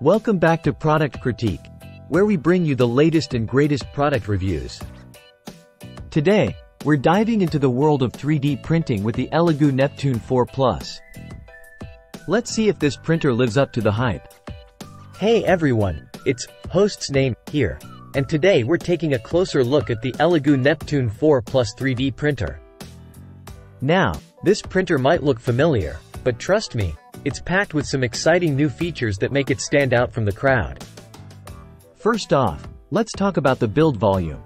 Welcome back to Product Critique, where we bring you the latest and greatest product reviews. Today, we're diving into the world of 3D printing with the Elegoo Neptune 4 Plus. Let's see if this printer lives up to the hype. Hey everyone, it's host's name here, and today we're taking a closer look at the Elegoo Neptune 4 Plus 3D printer. Now, this printer might look familiar, but trust me, it's packed with some exciting new features that make it stand out from the crowd. First off, let's talk about the build volume.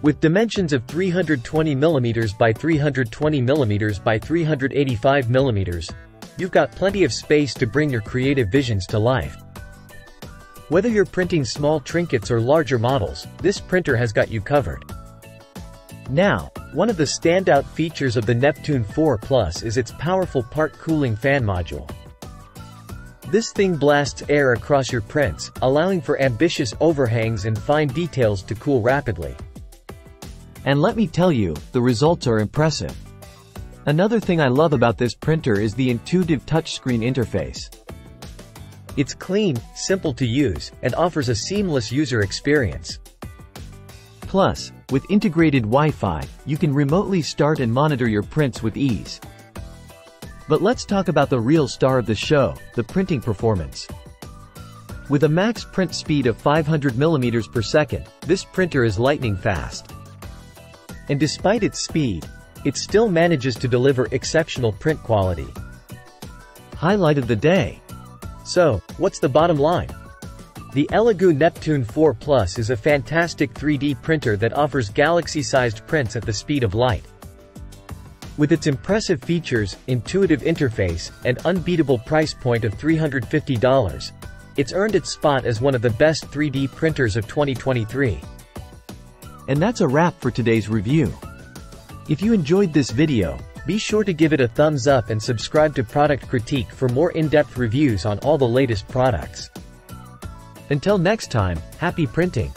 With dimensions of 320mm by 320mm by 385mm, you've got plenty of space to bring your creative visions to life. Whether you're printing small trinkets or larger models, this printer has got you covered. Now, one of the standout features of the Neptune 4 Plus is its powerful part cooling fan module. This thing blasts air across your prints, allowing for ambitious overhangs and fine details to cool rapidly. And let me tell you, the results are impressive. Another thing I love about this printer is the intuitive touchscreen interface. It's clean, simple to use, and offers a seamless user experience. Plus, with integrated Wi-Fi, you can remotely start and monitor your prints with ease. But let's talk about the real star of the show, the printing performance. With a max print speed of 500mm per second, this printer is lightning fast. And despite its speed, it still manages to deliver exceptional print quality. Highlight of the day. So, what's the bottom line? The Elegoo Neptune 4 Plus is a fantastic 3D printer that offers galaxy-sized prints at the speed of light. With its impressive features, intuitive interface, and unbeatable price point of $350, it's earned its spot as one of the best 3D printers of 2023. And that's a wrap for today's review. If you enjoyed this video, be sure to give it a thumbs up and subscribe to Product Critique for more in-depth reviews on all the latest products. Until next time, happy printing!